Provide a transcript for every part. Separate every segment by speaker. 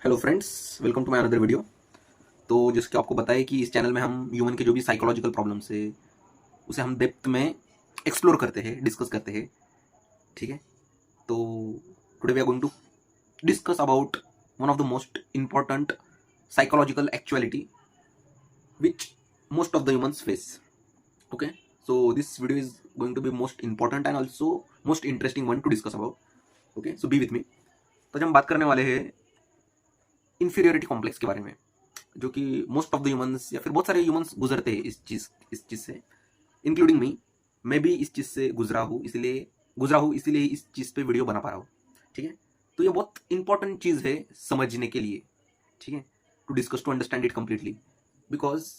Speaker 1: Hello friends, welcome to my another video. तो जिसके आपको पता है कि इस चैनल में हम ह्यूमन के जो भी साइकोलॉजिकल प्रॉब्लम्स है उसे हम डेप्थ में एक्सप्लोर करते हैं, डिस्कस करते हैं। ठीक है। तो today we are going to discuss about one of the most important psychological actuality which most of the humans face. Okay, so this video is going to be most important and also most interesting one to discuss about. Okay, so be with me. तो जब हम बात करने वाले हैं inferiority complex के बारे में, जो कि मोस्ट ऑफ द ह्यूमंस या फिर बहुत सारे ह्यूमंस गुजरते हैं इस चीज़ से, इंक्लूडिंग मी। मैं भी इस चीज़ से गुजरा हूँ इसीलिए इस चीज़ पे वीडियो बना पा रहा हूँ। ठीक है। तो ये बहुत इंपॉर्टेंट चीज़ है समझने के लिए। ठीक है। To discuss, to understand it completely, because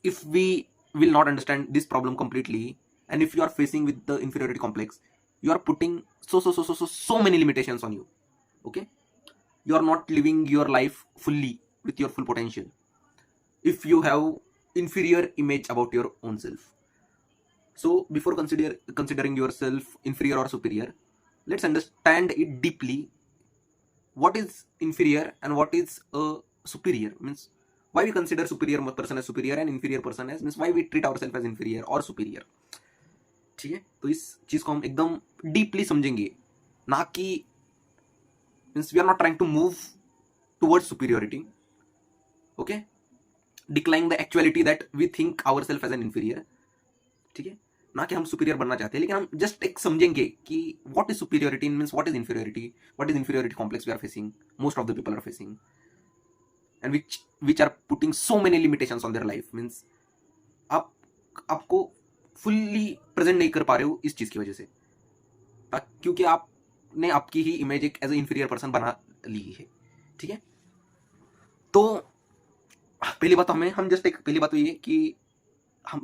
Speaker 1: if we will not understand this problem completely and if you are facing with the inferiority complex, you are putting so many limitations on you. Okay, you are not living your life fully with your full potential if you have inferior image about your own self. So before considering yourself inferior or superior, let's understand it deeply. What is inferior and what is a superior? Means why we consider superior person as superior and inferior person as, means why we treat ourselves as inferior or superior. ठीक है। तो इस चीज को हम एकदम deeply समझेंगे, ना कि means we are not trying to move towards superiority. Okay, declining the actuality that we think our self as an inferior. ठीक है। ना कि हम सुपीरियर बनना चाहते हैं, लेकिन हम जस्ट एक समझेंगे कि what is superiority, means what is inferiority, what is inferiority complex we are facing, most of the people are facing, and which are putting so many limitations on their life. Means आपको fully present नहीं कर पा रहे हो इस चीज की वजह से, क्योंकि आपने आपकी ही इमेज एक एज ए इंफीरियर पर्सन बना ली है। ठीक है। तो पहली बात तो पहली बात तो ये कि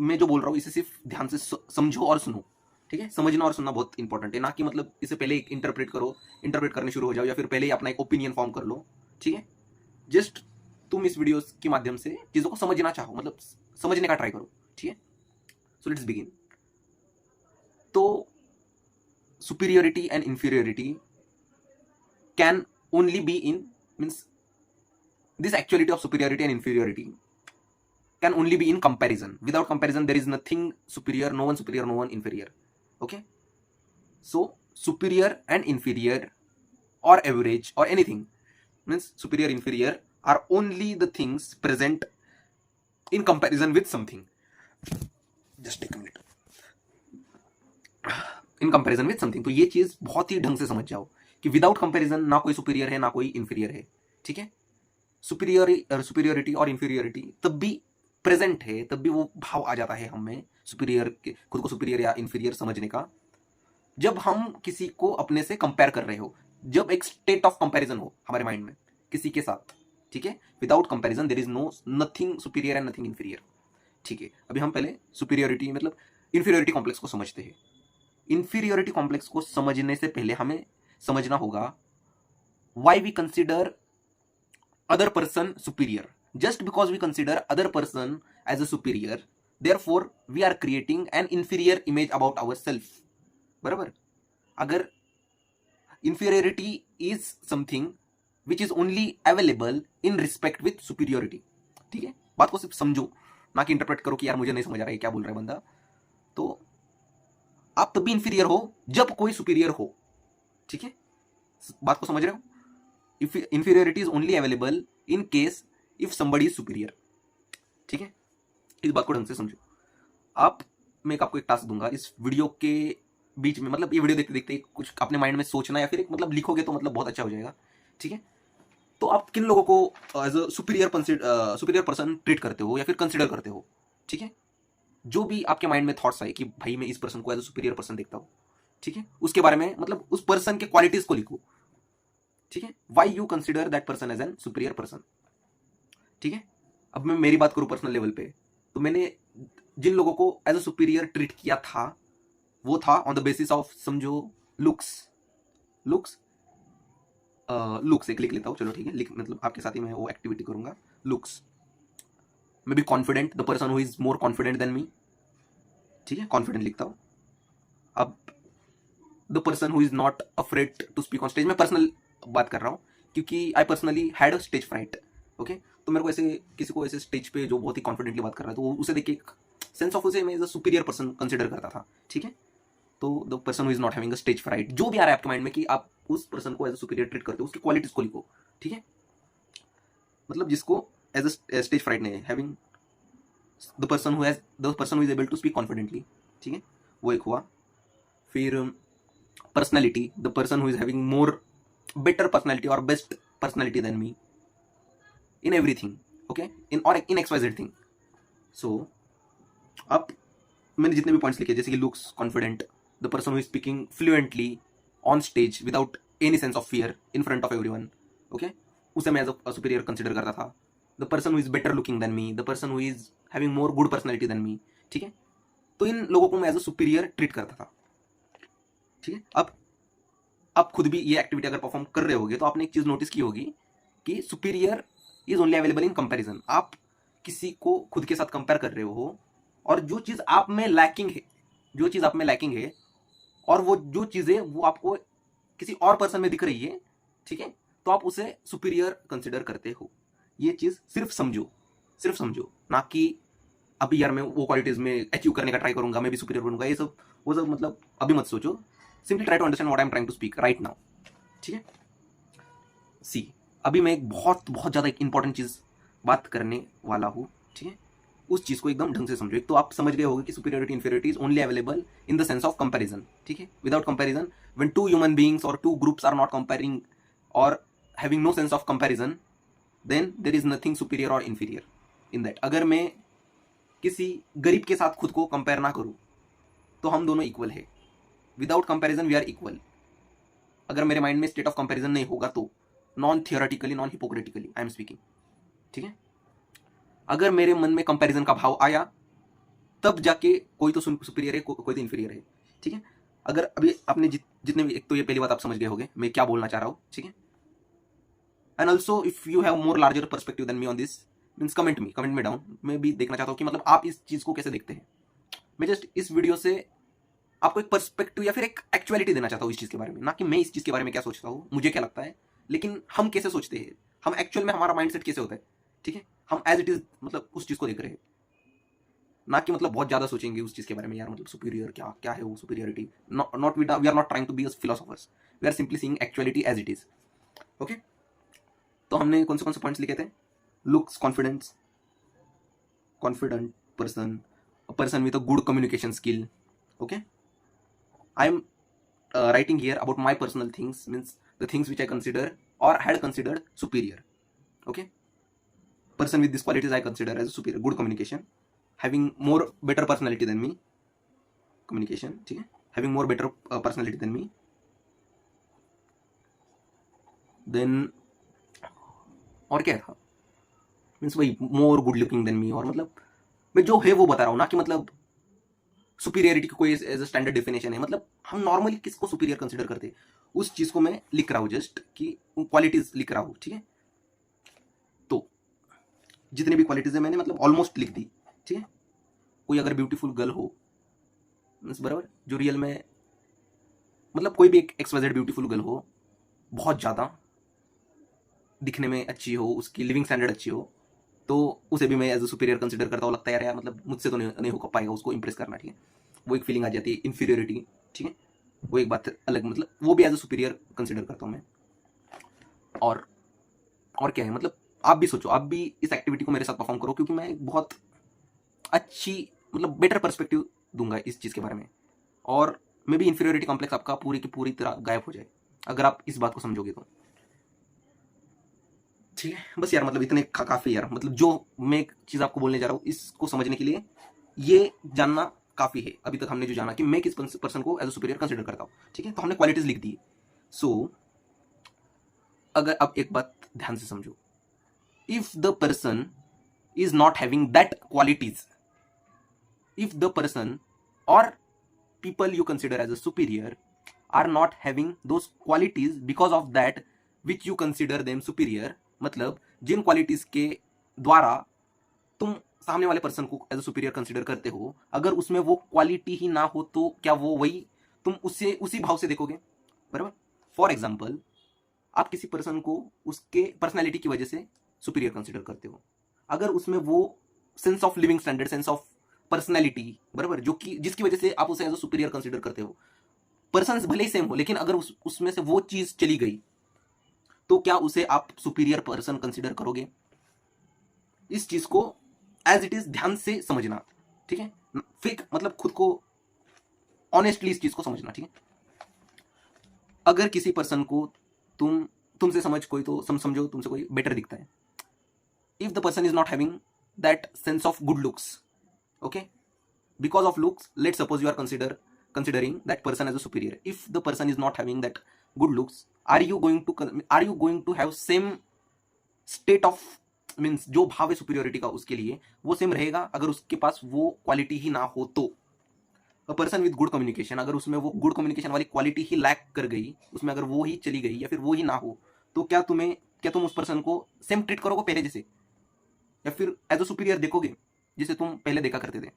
Speaker 1: मैं जो बोल रहा हूँ इसे सिर्फ ध्यान से समझो और सुनो। ठीक है। समझना और सुनना बहुत इंपॉर्टेंट है, ना कि मतलब इसे पहले इंटरप्रेट करने शुरू हो जाओ या फिर पहले ही अपना एक ओपिनियन फॉर्म कर लो। ठीक है। जस्ट तुम इस वीडियो के माध्यम से चीजों को समझना चाहो, मतलब समझने का ट्राई करो। ठीक है। So let's begin. तो superiority and inferiority can only be in, means this actuality of superiority and inferiority can only be in comparison. Without comparison there is nothing superior, no one superior, no one inferior. Okay, so superior and inferior or average or anything, means superior inferior are only the things present in comparison with something. Just take a minute. In comparison with something. तो ये चीज बहुत ही ढंग से समझ जाओ कि without comparison ना कोई सुपीरियर है ना कोई इंफीरियर है। ठीक है। सुपीरियोरिटी और इंफीरियोरिटी तब भी प्रेजेंट है, तब भी वो भाव आ जाता है हमें खुद को सुपीरियर या इंफीरियर समझने का, जब हम किसी को अपने से कंपेयर कर रहे हो, जब एक स्टेट ऑफ कंपैरिजन हो हमारे माइंड में किसी के साथ। ठीक है। Without comparison there is nothing superior and nothing inferior. ठीक है। अभी हम पहले सुपीरियोरिटी मतलब इंफीरियोरिटी कॉम्प्लेक्स को समझते हैं। इंफीरियोरिटी कॉम्प्लेक्स को समझने से पहले हमें समझना होगा why we consider other person superior. Just because we consider other person as a superior, therefore we are creating an inferior image about our self. बराबर। अगर inferiority is something which is only available in respect with superiority. ठीक है। बात को सिर्फ समझो, ना कि इंटरप्रेट करो कि यार मुझे नहीं समझ आ रहा है क्या बोल रहा है बंदा। तो आप तब भी इंफीरियर हो जब कोई सुपीरियर हो। ठीक है। बात को समझ रहे हो? If inferiority is only available in case if somebody is superior. ठीक है। इस बात को ढंग से समझो। मैं आपको एक टास्क दूंगा इस वीडियो के बीच में, मतलब ये वीडियो देखते देखते कुछ अपने माइंड में सोचना या फिर एक मतलब लिखोगे तो मतलब बहुत अच्छा हो जाएगा। ठीक है। तो आप किन लोगों को as a superior person treat करते हो या फिर कंसिडर करते हो? ठीक है। जो भी आपके माइंड में थॉट्स आए कि भाई मैं इस पर्सन को एज अ सुपीरियर पर्सन देखता हूँ, ठीक है, उसके बारे में मतलब उस पर्सन के क्वालिटीज को लिखो। ठीक है। Why you consider that person as an superior person. ठीक है। अब मैं मेरी बात करूं पर्सनल लेवल पे, तो मैंने जिन लोगों को एज अ सुपीरियर ट्रीट किया था वो था ऑन द बेसिस ऑफ, समझो, लुक्स एक लिख लेता हूं। चलो ठीक है, मतलब आपके साथ ही मैं वो एक्टिविटी करूंगा। Looks, may be confident, the person who is more confident than me. ठीक है। कॉन्फिडेंट लिखता हूं। अब the person who is not afraid to speak on stage, मैं पर्सनल बात कर रहा हूं क्योंकि I personally had a stage fright. Okay, तो मेरे को ऐसे किसी को ऐसे स्टेज पे जो बहुत ही कॉन्फिडेंटली बात कर रहा है, तो उसे देख के एक सेंस ऑफ उसे मैं as a superior person consider करता था। ठीक है, तो the person who is not having a stage fright, जो भी आ रहा है आपके माइंड में कि आप उस पर्सन को एज अ सुपीरियर ट्रीट करते हो, उसकी क्वालिटीज को लिखो। ठीक है, मतलब जिसको एज अ स्टेज फ्राइट नहीं है, having the person who is able to speak confidently. ठीक है, वो एक हुआ। फिर personality, the person who is having more better personality और best personality then me in everything. Okay, in XYZ thing. So अब मैंने जितने भी पॉइंट्स लिखे, जैसे कि looks confident, the person who is speaking fluently on stage without any sense of fear in front of everyone. Okay, उसे मैं as a superior consider करता था। The person who is better looking than me, the person who is having more good personality then me. ठीक है, तो इन लोगों को मैं एज अ सुपीरियर ट्रीट करता था। ठीक है, अब आप खुद भी ये एक्टिविटी अगर परफॉर्म कर रहे होगे तो आपने एक चीज नोटिस की होगी कि superior is only available in comparison. आप किसी को खुद के साथ कंपेयर कर रहे हो, और जो चीज आप में लैकिंग है, जो चीज आप में लैकिंग है, और वो जो चीज है वो आपको किसी और पर्सन में दिख रही है, ठीक है, तो आप उसे सुपीरियर कंसिडर करते हो। ये चीज सिर्फ समझो, ना कि अभी यार मैं वो क्वालिटीज में अचीव करने का ट्राई करूंगा, मैं भी सुपीरियर बनूंगा, ये सब वो सब मतलब अभी मत सोचो। Simply try to understand what I am trying to speak right now. ठीक है, सी अभी मैं एक बहुत बहुत ज्यादा एक इंपॉर्टेंट चीज बात करने वाला हूँ। ठीक है, उस चीज को एकदम ढंग से समझो। एक तो आप समझ गए होंगे कि superiority inferiority is only available in the sense of comparison. ठीक है, without comparison, when two human beings और two groups are not comparing और having no sense of comparison, then there is nothing superior और inferior in that. अगर मैं किसी गरीब के साथ खुद को कंपेयर ना करूं तो हम दोनों इक्वल है। Without comparison we are equal. अगर मेरे माइंड में स्टेट ऑफ कंपैरिजन नहीं होगा तो non theoretically, non hypocritically I am speaking. ठीक है, अगर मेरे मन में कंपैरिजन का भाव आया तब जाके कोई तो सुपीरियर है, कोई तो इंफीरियर है। ठीक है, अगर अभी आपने जितने भी, एक तो ये पहली बात आप समझ गए होंगे मैं क्या बोलना चाह रहा हूं। ठीक है, and also if you have more larger perspective than me on this, means comment me down. मैं भी देखना चाहता हूँ कि मतलब आप इस चीज को कैसे देखते हैं। मैं जस्ट इस वीडियो से आपको एक पर्सपेक्टिव या फिर एक एक्चुअलिटी देना चाहता हूँ इस चीज के बारे में, ना कि मैं इस चीज के बारे में क्या सोचता हूँ, मुझे क्या लगता है, लेकिन हम कैसे सोचते हैं, हम एक्चुअल में हमारा माइंडसेट कैसे होता है। ठीक है, हम एज इट इज मतलब उस चीज को देख रहे हैं, ना कि मतलब बहुत ज्यादा सोचेंगे उस चीज के बारे में, यार मतलब सुपीरियर क्या क्या है वो superiority. Not we are not trying to be philosophers, we are simply seeing actuality as it is. Okay, तो हमने कौन से पॉइंट्स लिखे थे? Looks confident person, a person with a good communication skill. Okay, I am writing here about my personal things, means the things which I consider or had considered superior. Okay, person with these qualities I consider as superior. Good communication, having more better personality than me, communication, ठीक है, having more better personality than me, then और क्या था, means वही more good looking than me, और मतलब मैं जो है वो बता रहा हूँ, ना कि मतलब सुपीरियरिटी की कोई एज अ स्टैंडर्ड डेफिनेशन है। मतलब हम नॉर्मली किसको सुपीरियर कंसिडर करते हैं, उस चीज को मैं लिख रहा हूँ, जस्ट कि क्वालिटीज लिख रहा हूँ। ठीक है, तो जितनी भी क्वालिटीज है मैंने मतलब ऑलमोस्ट लिख दी। ठीक है, कोई अगर ब्यूटीफुल गर्ल हो, मीन्स बराबर, जो रियल में मतलब कोई भी एक XYZ ब्यूटीफुल गर्ल हो, बहुत ज्यादा दिखने में अच्छी हो, उसकी लिविंग स्टैंडर्ड अच्छी हो, तो उसे भी मैं एज अ सुपीरियर कंसिडर करता हूँ। लगता है यार मतलब मुझसे तो नहीं हो पाएगा उसको इंप्रेस करना। ठीक है, वो एक फीलिंग आ जाती है इंफीरियरिटी। ठीक है, वो एक बात अलग, मतलब वो भी एज अ सुपीरियर कंसिडर करता हूँ मैं। और क्या है, मतलब आप भी सोचो, आप भी इस एक्टिविटी को मेरे साथ परफॉर्म करो, क्योंकि मैं बहुत अच्छी मतलब बेटर पर्सपेक्टिव दूंगा इस चीज़ के बारे में, और मे भी इंफीरियरिटी कॉम्प्लेक्स आपका पूरी की पूरी तरह गायब हो जाए अगर आप इस बात को समझोगे तो। ठीक है, बस यार मतलब इतने काफी यार, मतलब जो मैं एक चीज आपको बोलने जा रहा हूँ इसको समझने के लिए ये जानना काफी है। अभी तक हमने जो जाना कि मैं किस पर्सन को एज अ सुपीरियर कंसिडर करता हूँ। ठीक है, तो हमने क्वालिटीज लिख दी। सो अगर अब एक बात ध्यान से समझो, if the person is not having that qualities, if the person or people you consider as a superior are not having those qualities because of that which you consider them superior, मतलब जिन qualities के द्वारा तुम सामने वाले person को as a superior consider करते हो, अगर उसमें वो क्वालिटी ही ना हो तो क्या वो वही तुम उसे उसी भाव से देखोगे? बराबर। फॉर एग्जाम्पल, आप किसी पर्सन को उसके पर्सनैलिटी की वजह से सुपीरियर कंसिडर करते हो, अगर उसमें वो sense of living standard, sense of personality, बराबर, जो कि जिसकी वजह से आप उसे एज अ सुपीरियर कंसिडर करते हो, पर्सन भले ही सेम हो, लेकिन अगर उसमें से वो चीज चली गई तो क्या उसे आप सुपीरियर पर्सन कंसिडर करोगे? इस चीज को एज इट इज ध्यान से समझना, ठीक है, फेक मतलब खुद को ऑनेस्टली इस चीज को समझना, ठीक है। अगर किसी पर्सन को तुमसे समझ कोई तो समझो तुमसे कोई बेटर दिखता है, if the person is not having that sense of good looks, okay, because of looks, let's suppose you are considering that person as a superior. If the person is not having that good looks, are you going to have same state of means जो भाव है superiority का उसके लिए वो same रहेगा अगर उसके पास वो क्वालिटी ही ना हो तो? A person with good communication, अगर उसमें वो गुड कम्युनिकेशन वाली क्वालिटी ही लैक कर गई, उसमें अगर वो ही चली गई या फिर वो ही ना हो, तो क्या तुम उस पर्सन को सेम ट्रीट करोगे पहले जैसे, या फिर एज अ सुपीरियर देखोगे जिसे तुम पहले देखा करते थे?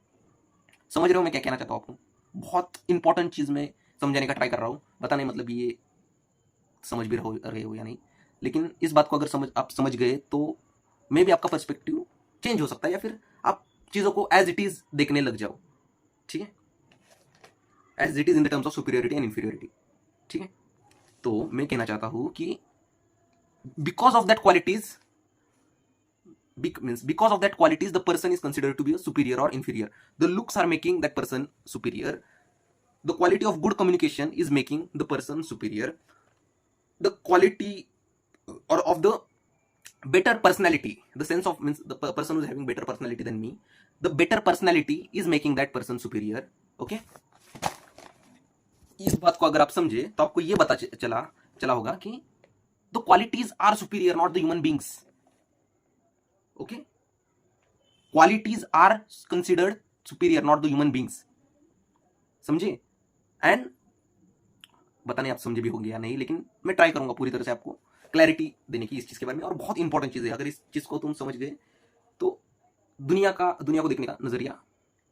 Speaker 1: समझ रहे हो मैं क्या कहना चाहता हूँ आपको? बहुत इंपॉर्टेंट चीज में समझाने का ट्राई कर रहा हूँ, पता नहीं मतलब ये समझ भी रहे हो या नहीं, लेकिन इस बात को अगर आप समझ गए तो मे भी आपका पर्सपेक्टिव चेंज हो सकता है, या फिर आप चीजों को एज इट इज देखने लग जाओ, ठीक है, as it is in the terms of superiority and inferiority, ठीक है। तो मैं कहना चाहता हूं कि because of that qualities the person is considered to be a superior or inferior. The looks are making that person superior. The quality of good communication is making the person superior. The quality or of the better personality, the sense of means the person who is having better personality than me, the better personality is making that person superior. Okay, इस बात को अगर आप समझे तो आपको ये पता चला होगा कि the qualities are superior, not the human beings. Okay, qualities are considered superior, not the human beings. समझे? एंड पता नहीं आप समझे भी होंगे या नहीं, लेकिन मैं ट्राई करूंगा पूरी तरह से आपको क्लैरिटी देने की इस चीज के बारे में। और बहुत इंपॉर्टेंट चीज है, अगर इस चीज को तुम समझ गए तो दुनिया को देखने का नजरिया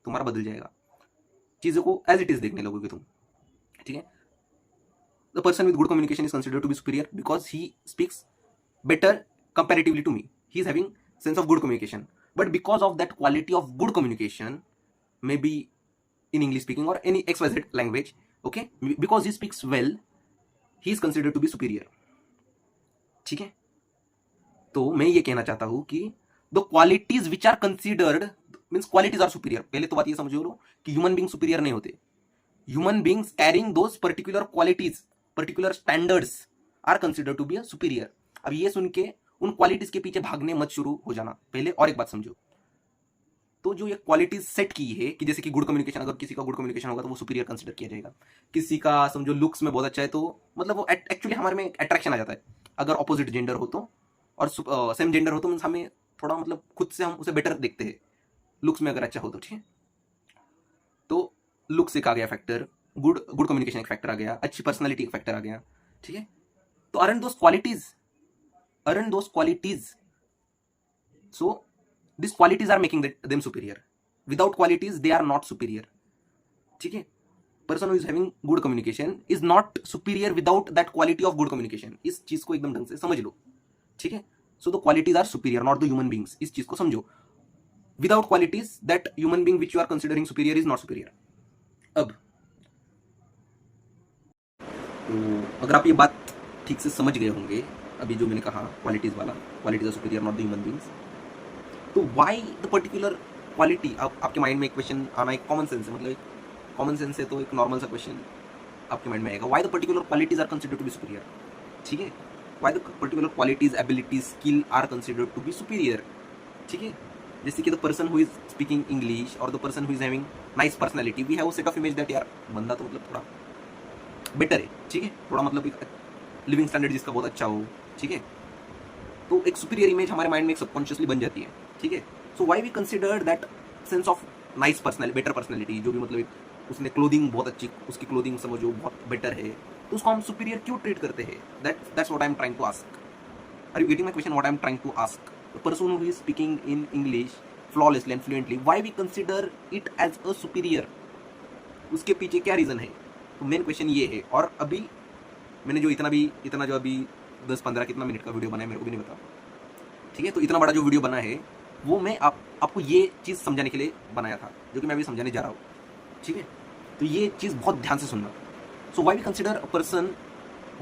Speaker 1: तुम्हारा बदल जाएगा, चीजों को एज इट इज देखने लगोगे तुम, ठीक है। The person with good communication is considered to be superior because he speaks better comparatively to me, he is having sense of good communication, but because of that quality of good communication, maybe in English speaking or any XYZ language, okay, because he speaks well, he is considered to be superior, ठीक है। तो मैं ये कहना चाहता हूं कि the qualities which are considered means qualities are superior, पहले तो बात ये समझो लो कि ह्यूमन बींग सुपीरियर नहीं होते, human beings carrying those particular qualities, particular standards are considered to be a superior. अब ये सुन के उन क्वालिटीज के पीछे भागने मत शुरू हो जाना पहले, और एक बात समझो, तो जो ये क्वालिटीज सेट की है कि जैसे कि गुड कम्युनिकेशन, अगर किसी का गुड कम्युनिकेशन होगा तो वो सुपीरियर कंसिडर किया जाएगा, किसी का समझो लुक्स में बहुत अच्छा है तो मतलब वो एक्चुअली हमारे में अट्रैक्शन आ जाता है, अगर ऑपोजिट जेंडर हो तो और सेम जेंडर हो तो हमें थोड़ा मतलब खुद से हम उसे बेटर देखते हैं लुक्स में, अगर अच्छा हो तो, ठीक है। तो लुक्स एक आ गया फैक्टर, गुड कम्युनिकेशन एक फैक्टर आ गया, अच्छी पर्सनैलिटी एक फैक्टर आ गया, ठीक है। तो aren't those qualities, so these qualities are making them superior. Without qualities they are not superior, ठीक है। person who is having good communication is not superior without that quality of good communication. इस चीज को एकदम ढंग से समझ लो, ठीक है। so the qualities are superior, not the human beings. इस चीज को समझो, without qualities that human being which you are considering superior is not superior. अब तो अगर आप ये बात ठीक से समझ गए होंगे, अभी जो मैंने कहा क्वालिटीज वाला, qualities of superior not the human beings, तो व्हाई द पर्टिकुलर क्वालिटी, आपके माइंड में एक क्वेश्चन आना एक कॉमन सेंस है, मतलब एक कॉमन सेंस है तो एक नॉर्मल सा क्वेश्चन आपके माइंड में आएगा, why the particular qualities are considered to be superior, ठीक है। Why the particular qualities, abilities, skill are considered to be superior, ठीक है। जैसे कि the person who is speaking English और the person who is having nice personality, we have a set of image that यार बंदा तो मतलब थोड़ा बेटर है, ठीक है, थोड़ा मतलब एक लिविंग स्टैंडर्ड जिसका बहुत अच्छा हो, ठीक है। तो एक सुपीरियर इमेज हमारे माइंड में एक सबकॉन्शियसली बन जाती है, ठीक है। So why we consider that sense of nice personality, better personality, जो भी मतलब उसने क्लोथिंग बहुत अच्छी, उसकी क्लोथिंग समझो बहुत बेटर है, तो उसको हम सुपीरियर क्यों ट्रीट करते हैं? That's what I am trying to ask. Are you getting my question? What I am trying to ask, the person who is speaking in English flawlessly and fluently, why we consider it as a superior, उसके पीछे क्या reason है? तो main question ये है। और अभी मैंने जो इतना जो अभी 10-15 कितना मिनट का वीडियो बना है मेरे को भी नहीं पता, ठीक है। तो इतना बड़ा जो वीडियो बना है वो मैं आपको ये चीज़ समझाने के लिए बनाया था, जो कि मैं अभी समझाने जा रहा हूँ, ठीक है। तो ये चीज़ बहुत ध्यान से सुनना। So why we consider a person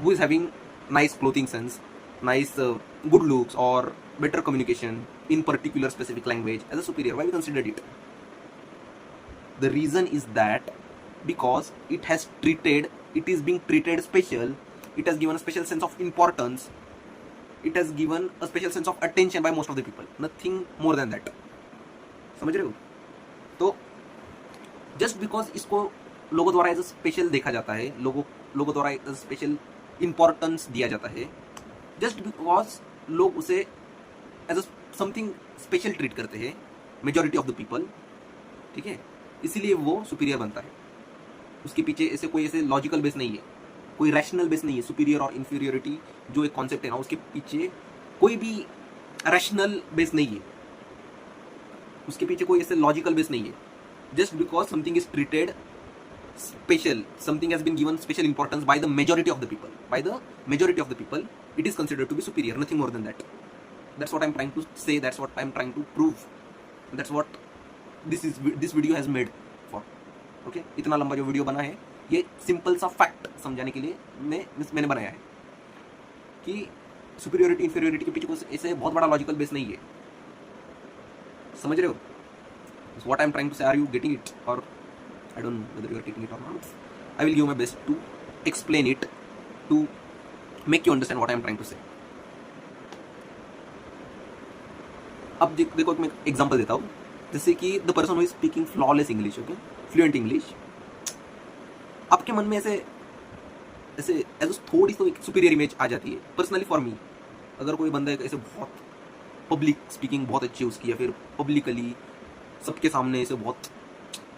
Speaker 1: who is having nice clothing sense, nice good looks और better communication in particular specific language as a superior? Why we considered it? The reason is that because it is being treated special, it has given a special sense of importance, it has given a special sense of attention by most of the people, nothing more than that. समझ रहे हो? तो just because इसको लोगों द्वारा as a special देखा जाता है, लोगों द्वारा एज अ स्पेशल इंपॉर्टेंस दिया जाता है, जस्ट बिकॉज लोग उसे as a something special treat करते हैं मेजॉरिटी ऑफ द पीपल, ठीक है, इसीलिए वो सुपीरियर बनता है। उसके पीछे ऐसे कोई ऐसे लॉजिकल बेस नहीं है, कोई रैशनल बेस नहीं है। सुपीरियर और इन्फीरियोरिटी जो एक कॉन्सेप्ट है ना, उसके पीछे कोई भी रैशनल बेस नहीं है, उसके पीछे कोई ऐसे लॉजिकल बेस नहीं है। Just because something is treated special, something has been given special importance by the majority of the people, it is considered to be superior, nothing more than that. That's what I'm trying to say, that's what I'm trying to prove, that's what this video has made for. Okay, इतना लंबा जो video बना है ये simple सा fact समझाने के लिए मैंने बनाया है कि सुपीरियोरिटी इंफीरियोरिटी के पीछे कुछ ऐसे बहुत बड़ा लॉजिकल बेस नहीं है। समझ रहे हो? What I'm trying to say, are you getting it? Or I don't know whether you are getting it or not. I will give my best to explain it, to make you understand what I am trying to say. अब देखो मैं example देता हूँ, जैसे कि the person who is speaking flawless English, okay, fluent English, आपके मन में ऐसे एज थोड़ी तो एक सुपीरियर इमेज आ जाती है। पर्सनली फॉर मी, अगर कोई बंदा ऐसे बहुत पब्लिक स्पीकिंग बहुत अच्छी उसकी, या फिर पब्लिकली सबके सामने ऐसे बहुत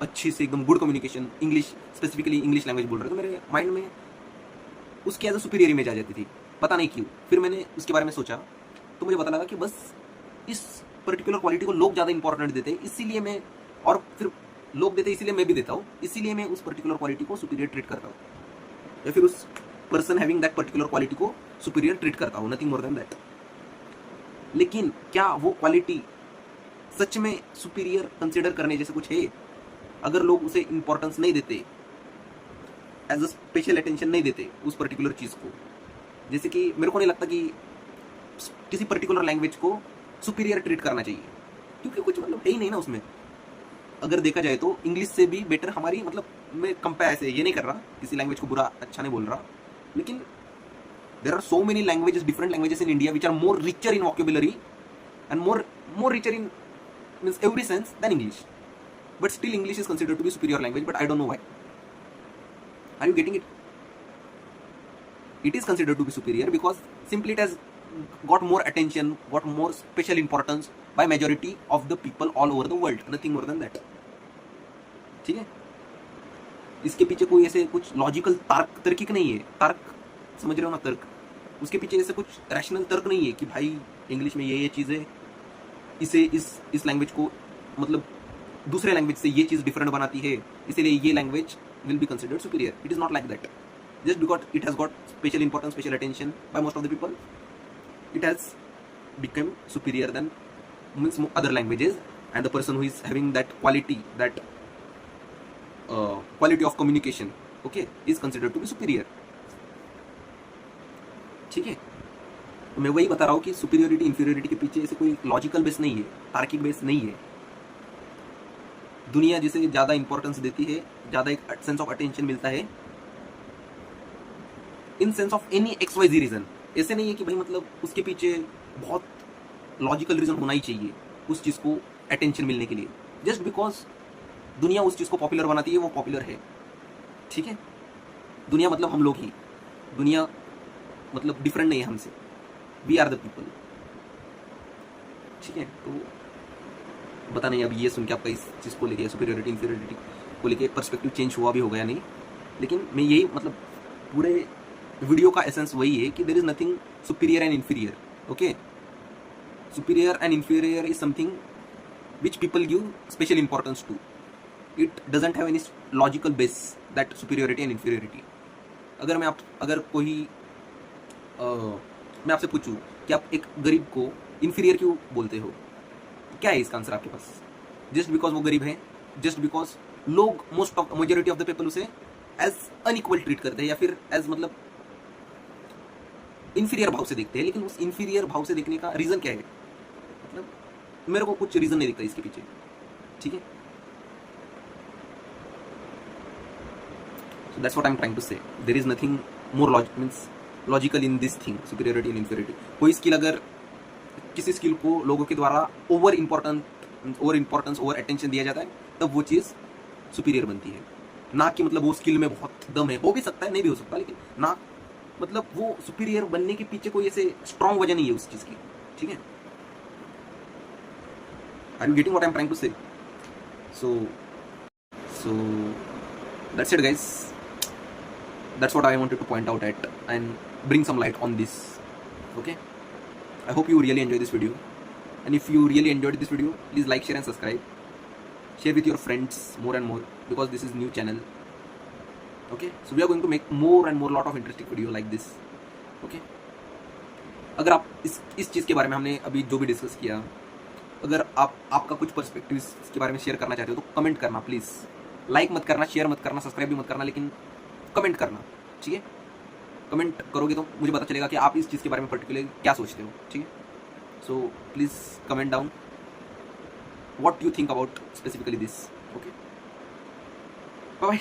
Speaker 1: अच्छी से एकदम good communication, English specifically English language बोल रहे, तो मेरे माइंड में उसकी एज अ सुपीरियर इमेज आ जाती थी, पता नहीं क्यों। फिर मैंने उसके बारे में सोचा तो मुझे पता लगा कि बस इस पर्टिकुलर क्वालिटी को लोग ज़्यादा इंपॉर्टेंट देते हैं, इसीलिए मैं, और फिर लोग देते हैं इसीलिए मैं भी देता हूँ, इसीलिए मैं उस पर्टिकुलर क्वालिटी को सुपीरियर ट्रीट करता हूँ, या फिर उस person having that particular quality को सुपीरियर ट्रीट करता हूँ, नथिंग मोर देन दैट। लेकिन क्या वो क्वालिटी सच में सुपीरियर कंसिडर करने जैसे कुछ है? अगर लोग उसे इंपॉर्टेंस नहीं देते, एज अ स्पेशल अटेंशन नहीं देते उस पर्टिकुलर चीज़ को, जैसे कि मेरे को नहीं लगता कि किसी पर्टिकुलर लैंग्वेज को सुपीरियर ट्रीट करना चाहिए, क्योंकि कुछ मतलब है ही नहीं ना उसमें। अगर देखा जाए तो इंग्लिश से भी बेटर हमारी, मतलब मैं कंपेयर ऐसे ये नहीं कर रहा, किसी लैंग्वेज को बुरा अच्छा नहीं बोल रहा, लेकिन there are so many languages, different languages in India which are more richer in vocabulary and more richer in means every sense than English, but still English is considered to be superior language, but I don't know why. Are you getting it? It is considered to be superior because simply it has got more attention, got more special importance by majority of the people all over the world, nothing more than that. ठीक है? इसके पीछे कोई ऐसे कुछ logical तार्किक नहीं है, तर्क, समझ रहे हो ना, तर्क, उसके पीछे ऐसे कुछ रैशनल तर्क नहीं है कि भाई इंग्लिश में ये चीज़ है, इसे इस लैंग्वेज को मतलब दूसरे लैंग्वेज से ये चीज़ डिफरेंट बनाती है, इसीलिए ये language will be considered superior. It is not like that. Just because it has got special importance, special attention by most of the people, it has become superior than other languages, and the person who is having that quality, that quality of communication, okay, is considered to be superior. ठीक है, तो मैं वही बता रहा हूँ कि superiority inferiority के पीछे ऐसे कोई लॉजिकल बेस नहीं है, तार्किक बेस नहीं है। दुनिया जिसे ज़्यादा इंपॉर्टेंस देती है, ज़्यादा एक सेंस ऑफ अटेंशन मिलता है, in sense of any XYZ reason, ऐसे नहीं है कि भाई मतलब उसके पीछे बहुत लॉजिकल रीज़न होना ही चाहिए उस चीज़ को अटेंशन मिलने के लिए। जस्ट बिकॉज दुनिया उस चीज़ को पॉपुलर बनाती है, वो पॉपुलर है, ठीक है। दुनिया मतलब हम लोग ही, दुनिया मतलब डिफरेंट नहीं है हमसे, वी आर द पीपल, ठीक है। तो पता नहीं अब ये सुन के आपका इस चीज़ को लेके, सुपीरियोरिटी इंफीरियोरिटी को लेके पर्सपेक्टिव चेंज हुआ भी होगा या नहीं, लेकिन मैं यही मतलब पूरे वीडियो का एसेंस वही है कि there is nothing superior and inferior, okay. Superior and inferior is something which people give special importance to, it doesn't have any logical base, that superiority and inferiority. अगर कोई मैं आपसे पूछूं कि आप एक गरीब को इन्फीरियर क्यों बोलते हो, क्या है इसका आंसर आपके पास? जस्ट बिकॉज वो गरीब है, जस्ट बिकॉज लोग मेजोरिटी ऑफ द पीपल उसे एज अनइक्वल ट्रीट करते हैं, या फिर एज मतलब इन्फीरियर भाव से देखते हैं। लेकिन उस इन्फीरियर भाव से देखने का रीजन क्या है? मतलब मेरे को कुछ रीजन नहीं दिखता इसके पीछे, ठीक है? So that's what I'm trying to say. There is nothing more logical in this thing, superiority and inferiority. कोई स्किल अगर किसी स्किल को लोगों के द्वारा ओवर इम्पोर्टेंस ओवर अटेंशन दिया जाता है, तब वो चीज़ सुपीरियर बनती है। ना कि मतलब वो स्किल में बहुत दम है, हो भी सकता है, नहीं भी हो सकता, लेकिन ना मतलब वो सुपीरियर बनने के पीछे कोई ऐसे स्ट्रॉन्ग वजह नहीं है उस चीज़ की, ठीक है? Are you getting what I am trying to say? So that's it, guys. That's what I wanted to point out at and bring some light on this. Okay, I hope you really enjoy this video, and if you really enjoyed this video, please like, share and subscribe. Share with your friends more and more, because this is new channel. Okay, so we are going to make more and more lot of interesting video like this. Okay, अगर आप इस चीज़ के बारे में हमने अभी जो भी डिस्कस किया, अगर आपका कुछ पर्सपेक्टिव इसके बारे में शेयर करना चाहते हो तो कमेंट करना प्लीज़। लाइक मत करना, शेयर मत करना, सब्सक्राइब भी मत करना, लेकिन कमेंट करना, ठीक है? कमेंट करोगे तो मुझे पता चलेगा कि आप इस चीज़ के बारे में पर्टिकुलरली क्या सोचते हो, ठीक है? So please comment down what you think about specifically this. Okay, bye bye.